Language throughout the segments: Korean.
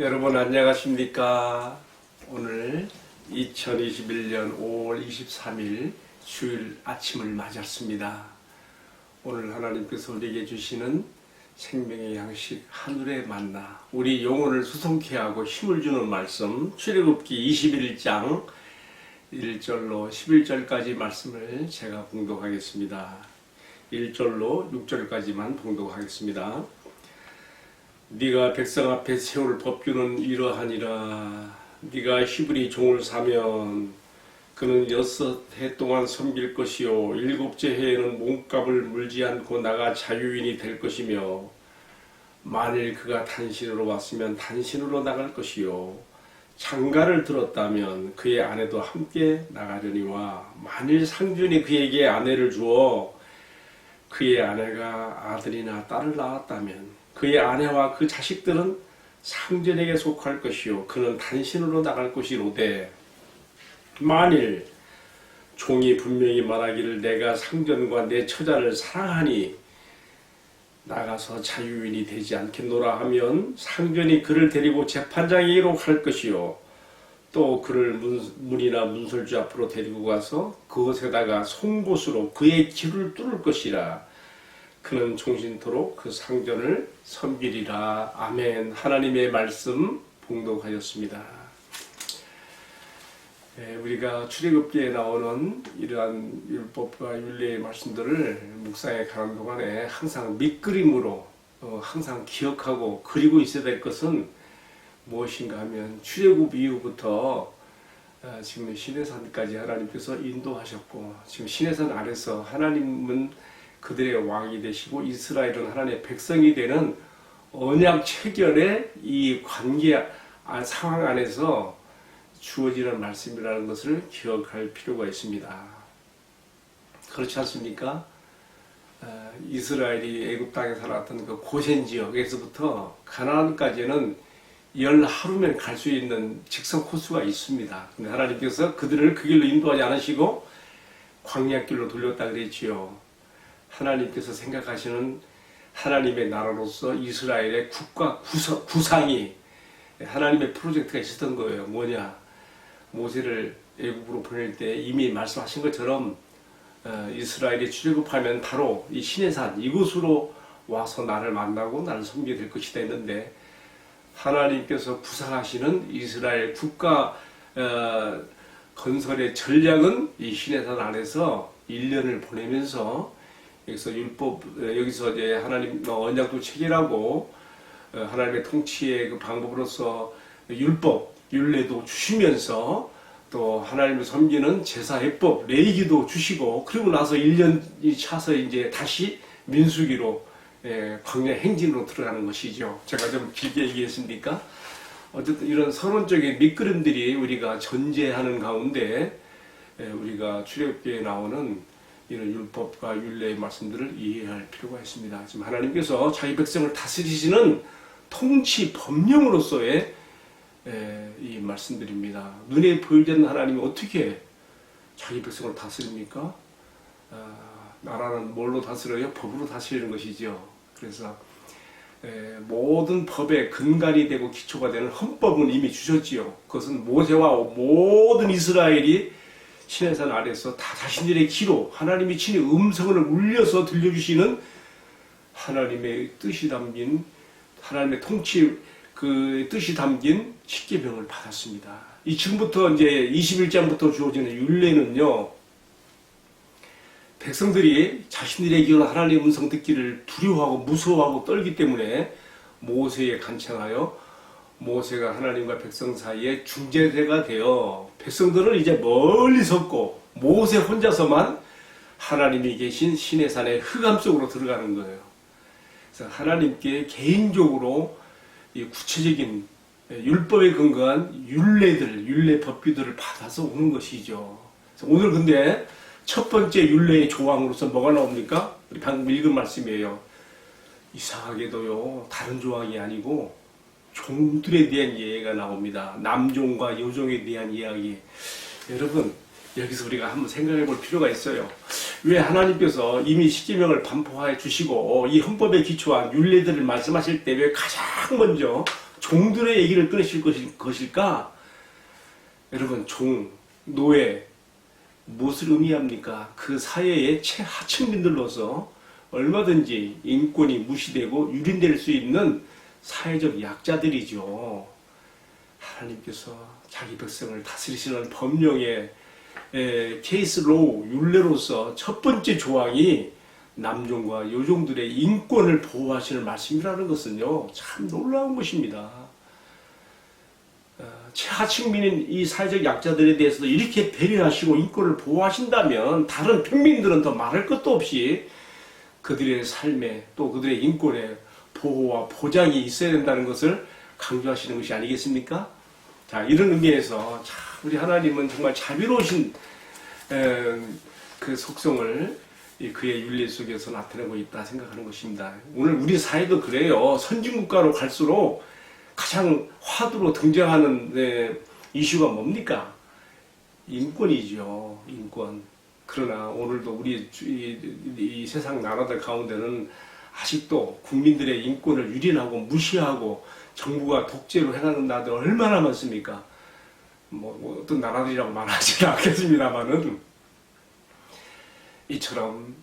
여러분 안녕하십니까? 오늘 2021년 5월 23일 주일 아침을 맞았습니다. 오늘 하나님께서 우리에게 주시는 생명의 양식 하늘의 만나, 우리 영혼을 수송케 하고 힘을 주는 말씀, 출애굽기 21장 1절로 11절까지 말씀을 제가 봉독하겠습니다. 1절로 6절까지만 봉독하겠습니다. 네가 백성 앞에 세울 법규는 이러하니라. 네가 히브리 종을 사면 그는 6해 동안 섬길 것이요 7째 해에는 몸값을 물지 않고 나가 자유인이 될 것이며, 만일 그가 단신으로 왔으면 단신으로 나갈 것이요 장가를 들었다면 그의 아내도 함께 나가려니와, 만일 상준이 그에게 아내를 주어 그의 아내가 아들이나 딸을 낳았다면 그의 아내와 그 자식들은 상전에게 속할 것이요 그는 단신으로 나갈 것이로되, 만일 종이 분명히 말하기를 내가 상전과 내 처자를 사랑하니 나가서 자유인이 되지 않겠노라 하면 상전이 그를 데리고 재판장에게로 갈 것이요 또 그를 문이나 문설주 앞으로 데리고 가서 그곳에다가 송곳으로 그의 길을 뚫을 것이라. 그는 종신토록 그 상전을 섬기리라. 아멘. 하나님의 말씀 봉독하였습니다. 우리가 출애굽기에 나오는 이러한 율법과 율례의 말씀들을 묵상해 가는 동안에 항상 밑그림으로 항상 기억하고 그리고 있어야 될 것은 무엇인가 하면, 출애굽 이후부터 지금 시내산까지 하나님께서 인도하셨고, 지금 시내산 아래서 하나님은 그들의 왕이 되시고 이스라엘은 하나님의 백성이 되는 언약 체결의 이 관계 상황 안에서 주어지는 말씀이라는 것을 기억할 필요가 있습니다. 그렇지 않습니까? 이스라엘이 애굽 땅에 살았던 그 고센 지역에서부터 가나안까지는 10하루면 갈 수 있는 직선 코스가 있습니다. 근데 하나님께서 그들을 그 길로 인도하지 않으시고 광야길로 돌렸다 그랬지요. 하나님께서 생각하시는 하나님의 나라로서 이스라엘의 국가 구상이, 하나님의 프로젝트가 있었던 거예요. 뭐냐? 모세를 애굽으로 보낼 때 이미 말씀하신 것처럼 이스라엘이 출애굽하면 바로 이 시내산 이곳으로 와서 나를 만나고 나를 섬기게 될 것이다 했는데, 하나님께서 구상하시는 이스라엘 국가 건설의 전략은 이 시내산 안에서 1년을 보내면서 여기서 이제 하나님 언약도 체결하고 하나님의 통치의 그 방법으로서 율법, 율례도 주시면서 또 하나님을 섬기는 제사 예법, 레위기도 주시고, 그리고 나서 1년이 차서 이제 다시 민수기로 광야 행진으로 들어가는 것이죠. 제가 좀 길게 얘기했습니까? 어쨌든 이런 서론적인 밑그림들이 우리가 전제하는 가운데 우리가 출애굽기에 나오는 이런 율법과 율례의 말씀들을 이해할 필요가 있습니다. 지금 하나님께서 자기 백성을 다스리시는 통치 법령으로서의 이 말씀들입니다. 눈에 보이지 않는 하나님이 어떻게 자기 백성을 다스립니까? 나라는 뭘로 다스려요? 법으로 다스리는 것이죠. 그래서 모든 법의 근간이 되고 기초가 되는 헌법은 이미 주셨지요. 그것은 모세와 모든 이스라엘이 시내산 아래서 다 자신들의 귀로 하나님이 친히 음성을 울려서 들려주시는 하나님의 뜻이 담긴, 하나님의 통치 그 뜻이 담긴 십계명을 받았습니다. 이 지금부터 이제 21장부터 주어지는 율례는요, 백성들이 자신들의 귀로 하나님의 음성 듣기를 두려워하고 무서워하고 떨기 때문에 모세에 간청하여 모세가 하나님과 백성 사이에 중재자가 되어 백성들은 이제 멀리 섰고 모세 혼자서만 하나님이 계신 시내산의 흑암 속으로 들어가는 거예요. 그래서 하나님께 개인적으로 이 구체적인 율법에 근거한 율례 법규들을 받아서 오는 것이죠. 오늘 근데 첫 번째 율례의 조항으로서 뭐가 나옵니까? 우리 방금 읽은 말씀이에요. 이상하게도요, 다른 조항이 아니고 종들에 대한 이야기가 나옵니다. 남종과 여종에 대한 이야기. 여러분, 여기서 우리가 한번 생각해 볼 필요가 있어요. 왜 하나님께서 이미 십계명을 반포해 주시고 이 헌법에 기초한 율례들을 말씀하실 때 왜 가장 먼저 종들의 얘기를 꺼내실 것일까? 여러분, 종, 노예, 무엇을 의미합니까? 그 사회의 최하층민들로서 얼마든지 인권이 무시되고 유린될 수 있는 사회적 약자들이죠. 하나님께서 자기 백성을 다스리시는 법령의 케이스 로우, 율례로서 첫 번째 조항이 남종과 여종들의 인권을 보호하시는 말씀이라는 것은요, 참 놀라운 것입니다. 최하층민인 이 사회적 약자들에 대해서도 이렇게 배려하시고 인권을 보호하신다면 다른 평민들은 더 말할 것도 없이 그들의 삶에 또 그들의 인권에 보호와 보장이 있어야 된다는 것을 강조하시는 것이 아니겠습니까? 자, 이런 의미에서 참 우리 하나님은 정말 자비로우신 그 속성을 그의 윤리 속에서 나타내고 있다 생각하는 것입니다. 오늘 우리 사회도 그래요. 선진국가로 갈수록 가장 화두로 등장하는 이슈가 뭡니까? 인권이죠. 인권. 그러나 오늘도 우리 이 세상 나라들 가운데는 아직도 국민들의 인권을 유린하고 무시하고 정부가 독재로 행하는 나라들 얼마나 많습니까? 뭐 어떤 나라들이라고 말하지 않겠습니다만은 이처럼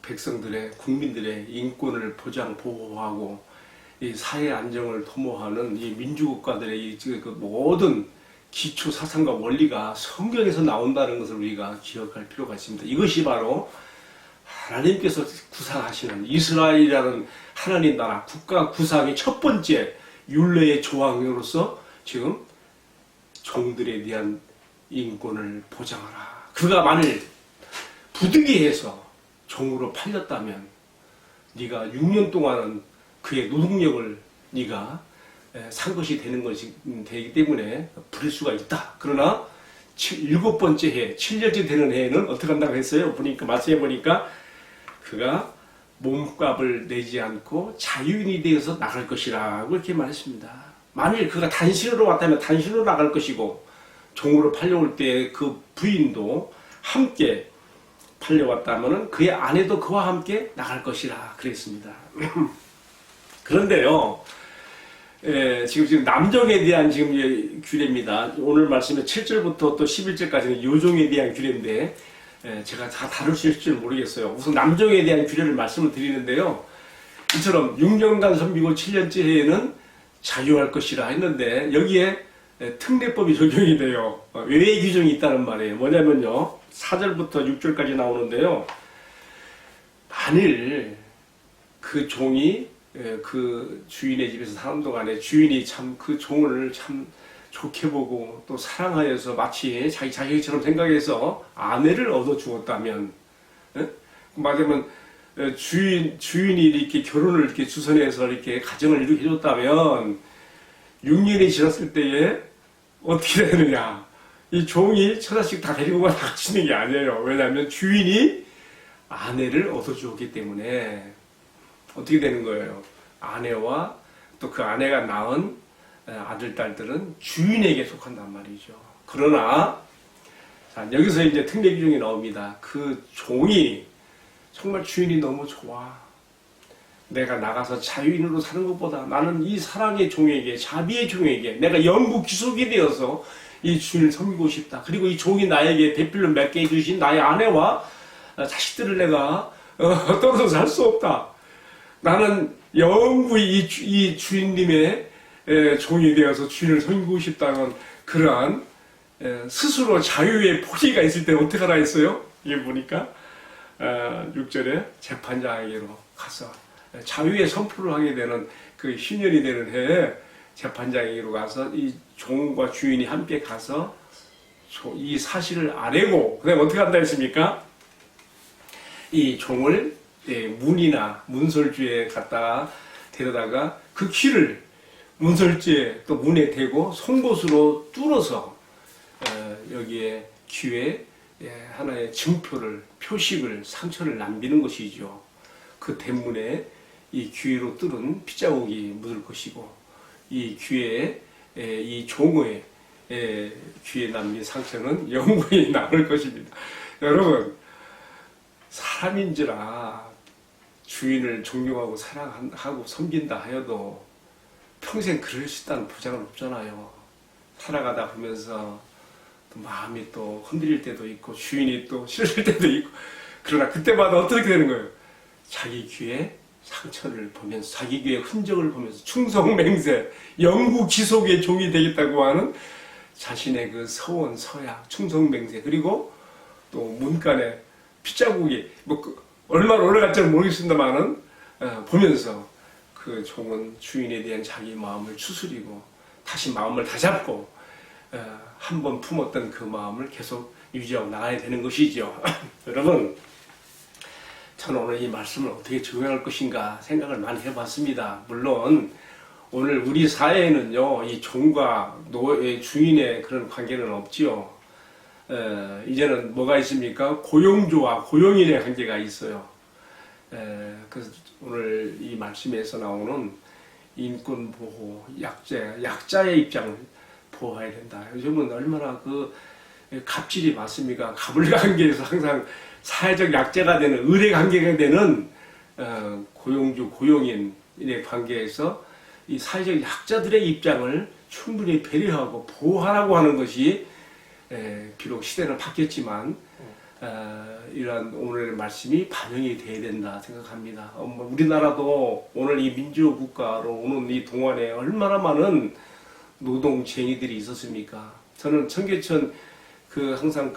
백성들의 국민들의 인권을 보장 보호하고 이 사회 안정을 도모하는 이 민주국가들의 이 그 모든 기초 사상과 원리가 성경에서 나온다는 것을 우리가 기억할 필요가 있습니다. 이것이 바로 하나님께서 구상하시는 이스라엘이라는 하나님 나라 국가 구상의 첫 번째 율례의 조항으로서 지금 종들에 대한 인권을 보장하라. 그가 만일 부득이해서 종으로 팔렸다면 네가 6년 동안은 그의 노동력을 네가 산 것이 되는 것이 되기 때문에 부릴 수가 있다. 그러나 7번째 해, 7년째 되는 해에는 어떻게 한다고 했어요? 보니까 말씀해 보니까 그가 몸값을 내지 않고 자유인이 되어서 나갈 것이라고 이렇게 말했습니다. 만일 그가 단신으로 왔다면 단신으로 나갈 것이고 종으로 팔려올 때 그 부인도 함께 팔려왔다면 그의 아내도 그와 함께 나갈 것이라 그랬습니다. 그런데요, 지금 남종에 대한 지금 규례입니다. 오늘 말씀의 7절부터 또 11절까지는 여종에 대한 규례인데 제가 다 다룰 수 있을 줄 모르겠어요. 우선 남종에 대한 규례를 말씀을 드리는데요. 이처럼 6년간 섬기고 7년째 해에는 자유할 것이라 했는데 여기에 특례법이 적용이 돼요. 외의 규정이 있다는 말이에요. 뭐냐면요. 4절부터 6절까지 나오는데요. 만일 그 종이 그 주인의 집에서 사는 동안에 주인이 참 그 종을 참 좋게 보고 또 사랑하여서 마치 자기 자식처럼 생각해서 아내를 얻어 주었다면, 맞으면 주인이 이렇게 결혼을 이렇게 주선해서 이렇게 가정을 이루게 해줬다면 6년이 지났을 때에 어떻게 되느냐? 이 종이 처자식 다 데리고 나가시는 게 아니에요. 왜냐하면 주인이 아내를 얻어 주었기 때문에 어떻게 되는 거예요? 아내와 또 그 아내가 낳은 아들, 딸들은 주인에게 속한단 말이죠. 그러나 자, 여기서 이제 특례 규정이 나옵니다. 그 종이 정말 주인이 너무 좋아. 내가 나가서 자유인으로 사는 것보다 나는 이 사랑의 종에게, 자비의 종에게 내가 영구 귀속이 되어서 이 주인을 섬기고 싶다. 그리고 이 종이 나에게 배필로 맺게 해주신 나의 아내와 자식들을 내가 떨어져서 살 수 없다. 나는 영구히 이 주인님의 종이 되어서 주인을 섬기고 싶다는 그러한 스스로 자유의 포기가 있을 때 어떻게 하라 했어요? 이게 보니까 6절에 재판장에게로 가서 자유의 선포를 하게 되는 그 신년이 되는 해에 재판장에게로 가서 이 종과 주인이 함께 가서 이 사실을 아뢰고 그다음에 어떻게 한다 했습니까? 이 종을 문이나 문설주에 갖다가 데려다가 그 키를 문설주에 또 문에 대고 송곳으로 뚫어서 여기에 귀에 하나의 증표를, 표식을, 상처를 남기는 것이죠. 그 대문에 이 귀로 뚫은 핏자국이 묻을 것이고 이 귀에 이 종의 귀에 남긴 상처는 영원히 남을 것입니다. 여러분, 사람인지라 주인을 존경하고 사랑하고 섬긴다 하여도 평생 그럴 수 있다는 보장은 없잖아요. 살아가다 보면서 또 마음이 또 흔들릴 때도 있고 주인이 또 싫을 때도 있고, 그러나 그때마다 어떻게 되는 거예요? 자기 귀에 상처를 보면서, 자기 귀에 흔적을 보면서 충성맹세, 영구기속의 종이 되겠다고 하는 자신의 그 서원, 서약, 충성맹세, 그리고 또 문간에 핏자국이 얼마나 올라갈지는 모르겠습니다만은 보면서 그 종은 주인에 대한 자기 마음을 추스리고 다시 마음을 다잡고 한번 품었던 그 마음을 계속 유지하고 나가야 되는 것이죠. 여러분, 저는 오늘 이 말씀을 어떻게 적용할 것인가 생각을 많이 해봤습니다. 물론 오늘 우리 사회에는요, 이 종과 주인의 그런 관계는 없지요. 이제는 뭐가 있습니까? 고용주와 고용인의 관계가 있어요. 그래서 오늘 이 말씀에서 나오는 인권 보호, 약자의 입장을 보호해야 된다. 요즘은 얼마나 그 갑질이 많습니까? 갑을 관계에서 항상 사회적 약자가 되는, 의뢰 관계가 되는 고용주, 고용인의 관계에서 이 사회적 약자들의 입장을 충분히 배려하고 보호하라고 하는 것이, 비록 시대는 바뀌었지만 이러한 오늘의 말씀이 반영이 돼야 된다 생각합니다. 우리나라도 오늘 이 민주국가로 오는 이 동안에 얼마나 많은 노동쟁이들이 있었습니까? 저는 청계천 항상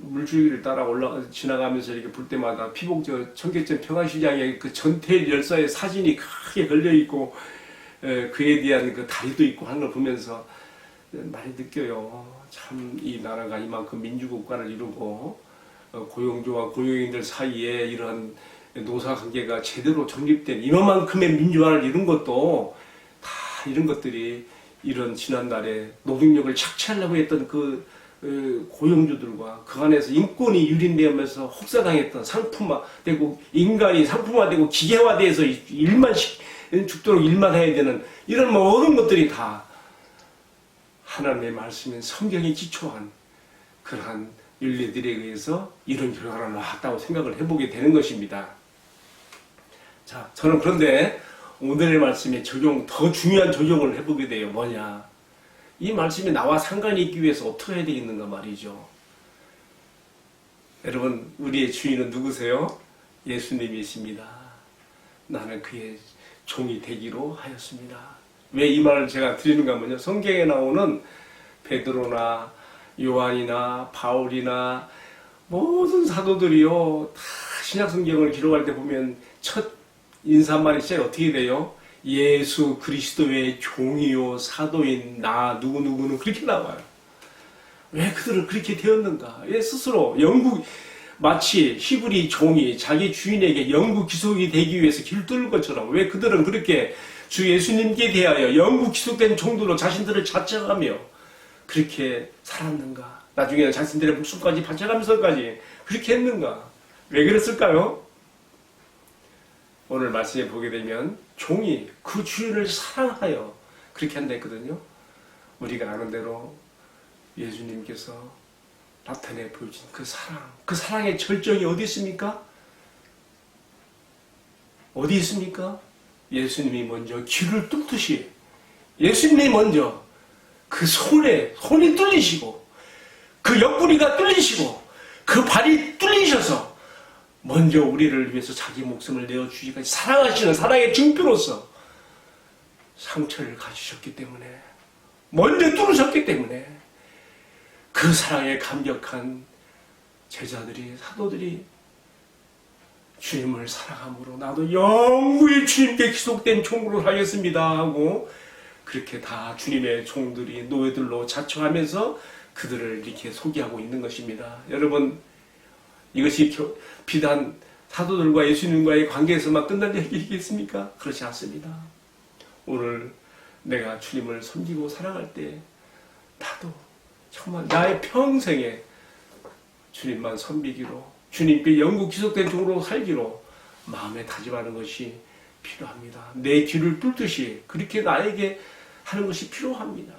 물줄기를 따라 지나가면서 이렇게 볼 때마다 청계천 평화시장에 그 전태일 열사의 사진이 크게 걸려 있고, 그에 대한 그 다리도 있고 하는 걸 보면서 많이 느껴요. 참 이 나라가 이만큼 민주국가를 이루고 고용주와 고용인들 사이에 이러한 노사관계가 제대로 정립된 이만큼의 민주화를 이룬 것도 다 이런 것들이 이런 지난날에 노동력을 착취하려고 했던 고용주들과 그 안에서 인권이 유린되면서 혹사당했던, 상품화되고 인간이 상품화되고 기계화돼서 죽도록 일만 해야 되는 이런 모든 것들이 다 하나님의 말씀인 성경에 기초한 그러한 윤리들에 의해서 이런 결과가 나왔다고 생각을 해보게 되는 것입니다. 자, 저는 그런데 오늘의 말씀에 더 중요한 적용을 해보게 돼요. 뭐냐? 이 말씀이 나와 상관이 있기 위해서 어떻게 해야 되겠는가 말이죠. 여러분, 우리의 주인은 누구세요? 예수님이십니다. 나는 그의 종이 되기로 하였습니다. 왜 이 말을 제가 드리는가 하면요, 성경에 나오는 베드로나 요한이나 바울이나 모든 사도들이요, 다 신약 성경을 기록할 때 보면 첫 인사말이 시작이 어떻게 돼요? 예수 그리스도의 종이요 사도인 나 누구누구는 그렇게 나와요. 왜 그들은 그렇게 되었는가? 왜 스스로 마치 히브리 종이 자기 주인에게 영구 기속이 되기 위해서 길 뚫을 것처럼 왜 그들은 그렇게 주 예수님께 대하여 영구 기속된 종들로 자신들을 자처하며 그렇게 살았는가? 나중에는 자신들의 목숨까지 바쳐가면서까지 그렇게 했는가? 왜 그랬을까요? 오늘 말씀에 보게 되면 종이 그 주인을 사랑하여 그렇게 한다 했거든요. 우리가 아는 대로 예수님께서 나타내 보여준 그 사랑의 절정이 어디 있습니까? 어디 있습니까? 예수님이 먼저 귀를 뚫듯이, 예수님이 먼저 그 손이 뚫리시고, 그 옆구리가 뚫리시고, 그 발이 뚫리셔서 먼저 우리를 위해서 자기 목숨을 내어주기까지 사랑하시는 사랑의 증표로서 상처를 가지셨기 때문에, 먼저 뚫으셨기 때문에 그 사랑에 감격한 제자들이, 사도들이 주님을 사랑함으로 나도 영구히 주님께 기속된 종으로 하겠습니다 하고 그렇게 다 주님의 종들이 노예들로 자처하면서 그들을 이렇게 소개하고 있는 것입니다. 여러분, 이것이 비단 사도들과 예수님과의 관계에서만 끝난 얘기겠습니까? 그렇지 않습니다. 오늘 내가 주님을 섬기고 사랑할 때 나도 정말 나의 평생에 주님만 섬기기로, 주님께 영구 기속된 종으로 살기로 마음에 다짐하는 것이 필요합니다. 내 귀를 뚫듯이 그렇게 나에게 하는 것이 필요합니다.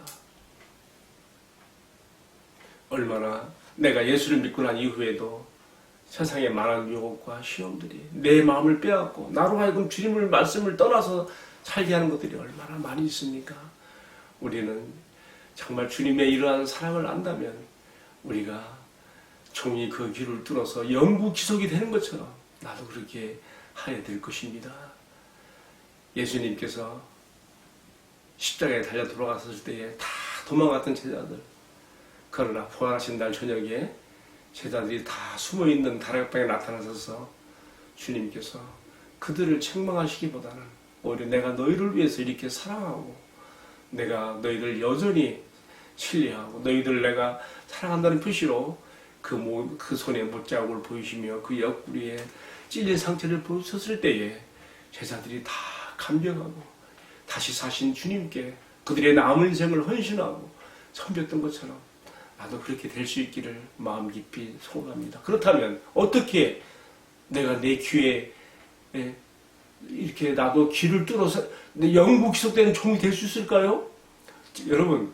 얼마나 내가 예수를 믿고 난 이후에도 세상에 많은 유혹과 시험들이 내 마음을 빼앗고 나로 하여금 주님의 말씀을 떠나서 살게 하는 것들이 얼마나 많이 있습니까? 우리는 정말 주님의 이러한 사랑을 안다면 우리가 종이 그 길을 뚫어서 영구기속이 되는 것처럼 나도 그렇게 하야 될 것입니다. 예수님께서 십자가에 달려 돌아갔을 때에 다 도망갔던 제자들, 그러나 부활하신 날 저녁에 제자들이 다 숨어있는 다락방에 나타나셔서 주님께서 그들을 책망하시기보다는 오히려 내가 너희를 위해서 이렇게 사랑하고 내가 너희를 여전히 신뢰하고 너희들 내가 사랑한다는 표시로 그 손에 못자국을 보이시며 그 옆구리에 찔린 상처를 보셨을 때에 제자들이 다 감격하고 다시 사신 주님께 그들의 남은 인생을 헌신하고 섬겼던 것처럼 나도 그렇게 될 수 있기를 마음 깊이 소원합니다. 그렇다면 어떻게 내가 내 귀에 이렇게 나도 귀를 뚫어서 영구 기속되는 종이 될 수 있을까요? 여러분,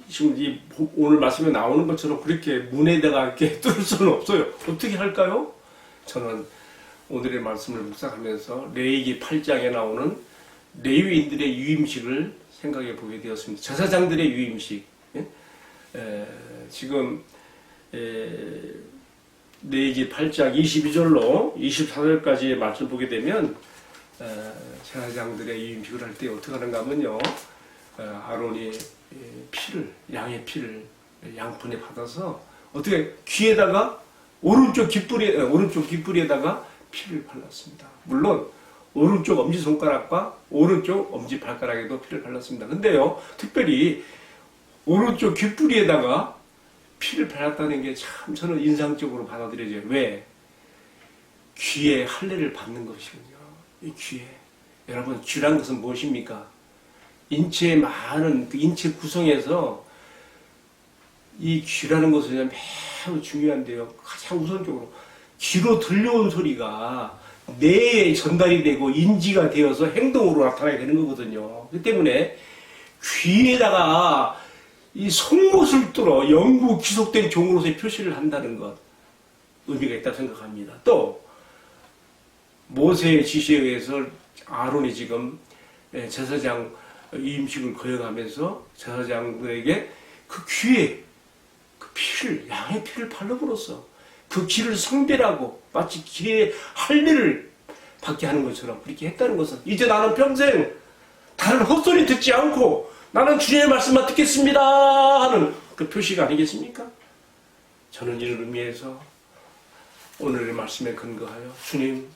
지금 오늘 말씀에 나오는 것처럼 그렇게 문에다가 이렇게 뚫을 수는 없어요. 어떻게 할까요? 저는 오늘의 말씀을 묵상하면서 레위기 8장에 나오는 레위인들의 유임식을 생각해 보게 되었습니다. 제사장들의 유임식. 지금 레위기 8장 22절로 24절까지의 말씀 보게 되면 제사장들의 유임식을 할 때 어떻게 하는가 하면요, 아론이 양의 피를 양푼에 받아서 어떻게 귀에다가 오른쪽 귓불에다가 피를 발랐습니다. 물론 오른쪽 엄지손가락과 오른쪽 엄지발가락에도 피를 발랐습니다. 근데요, 특별히 오른쪽 귓불에다가 피를 발랐다는 게 참 저는 인상적으로 받아들여져요. 왜? 귀에 할례를 받는 것이군요. 이 귀에. 여러분, 귀란 것은 무엇입니까? 인체의 많은 그 인체 구성에서 이 귀라는 것은 매우 중요한데요. 가장 우선적으로 귀로 들려온 소리가 뇌에 전달이 되고 인지가 되어서 행동으로 나타나게 되는 거거든요. 그 때문에 귀에다가 이 송곳을 뚫어 영구 기속된 종으로서의 표시를 한다는 것, 의미가 있다고 생각합니다. 또 모세의 지시에 의해서 아론이 지금 제사장 임식을 거행하면서 제사장들에게 그 귀에 그 피를, 양의 피를 발라버렸어. 그 귀를 성별하고 마치 귀에 할례를 받게 하는 것처럼 그렇게 했다는 것은 이제 나는 평생 다른 헛소리 듣지 않고 나는 주님의 말씀만 듣겠습니다 하는 그 표시가 아니겠습니까? 저는 이런 의미에서 오늘의 말씀에 근거하여 주님,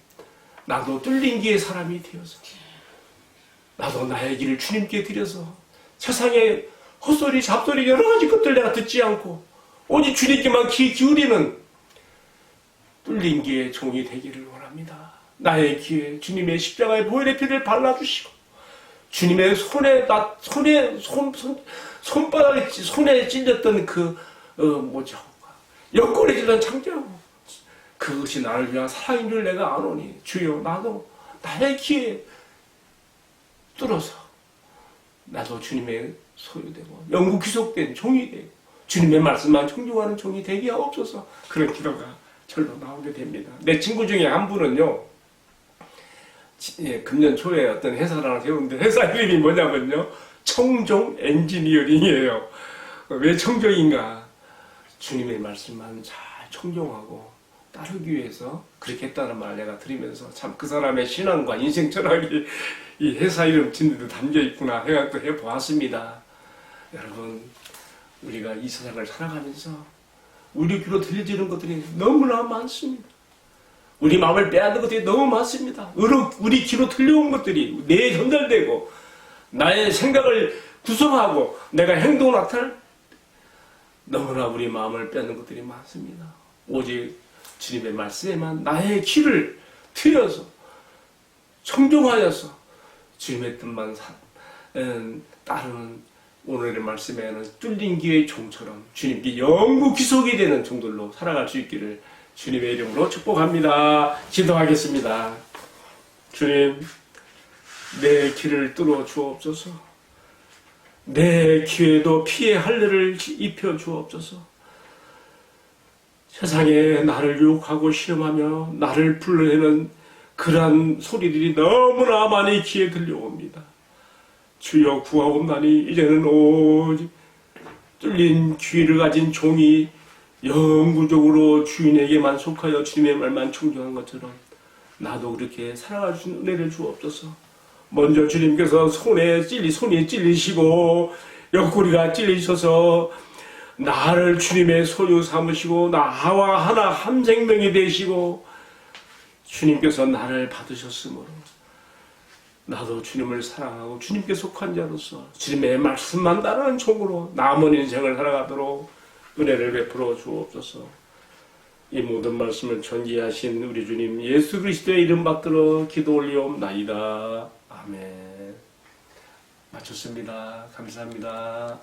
나도 뚫린 귀의 사람이 되어서 나도 나의 길을 주님께 드려서 세상에 헛소리, 잡소리 여러 가지 것들 내가 듣지 않고 오직 주님께만 귀 기울이는 뚫린 귀의 종이 되기를 원합니다. 나의 귀에 주님의 십자가의 보혈의 피를 발라주시고 주님의 손에 찔렸던 옆구리에 찔렸던 창자국, 그것이 나를 위한 사랑인 줄 내가 아노니 주여, 나도 나의 귀에 뚫어서 나도 주님의 소유되고 영구 귀속된 종이 되고 주님의 말씀만 청중하는 종이 되게 하옵소서. 그런 기도가 절로 나오게 됩니다. 내 친구 중에 한 분은요, 금년 초에 어떤 회사를 하나 세우는데 회사 이름이 뭐냐면요, 청종 엔지니어링이에요. 왜 청종인가? 주님의 말씀만 잘 청종하고 따르기 위해서 그렇게 했다는 말을 내가 들으면서 참 그 사람의 신앙과 인생 철학이 이 회사 이름 짓는 데 담겨 있구나 생각도 해보았습니다. 여러분, 우리가 이 세상을 살아가면서 우리 귀로 들려지는 것들이 너무나 많습니다. 우리 마음을 빼앗는 것들이 너무 많습니다. 우리 귀로 들려온 것들이 뇌에 전달되고 나의 생각을 구성하고 내가 행동을 나타낼 너무나 우리 마음을 빼앗는 것들이 많습니다. 오직 주님의 말씀에만 나의 귀를 트여서 청종하여서 주님의 뜻만 따르는 오늘의 말씀에는 뚫린 귀의 종처럼 주님께 영구 귀속이 되는 종들로 살아갈 수 있기를 주님의 이름으로 축복합니다. 기도하겠습니다. 주님, 내 귀를 뚫어 주옵소서. 내 귀에도 피의 할례를 입혀 주옵소서. 세상에 나를 유혹하고 시험하며 나를 불러내는 그러한 소리들이 너무나 많이 귀에 들려옵니다. 주여 구하옵나니 이제는 오직 뚫린 귀를 가진 종이 영구적으로 주인에게만 속하여 주님의 말만 충성한 것처럼 나도 그렇게 살아갈 수 있는 은혜를 주옵소서. 먼저 주님께서 손이 찔리시고 옆구리가 찔리셔서 나를 주님의 소유 삼으시고 나와 하나 한 생명이 되시고 주님께서 나를 받으셨으므로 나도 주님을 사랑하고 주님께 속한 자로서 주님의 말씀만 따르는 종으로 남은 인생을 살아가도록 은혜를 베풀어 주옵소서. 이 모든 말씀을 전개하신 우리 주님 예수 그리스도의 이름 받들어 기도 올리옵나이다. 아멘. 마쳤습니다. 감사합니다.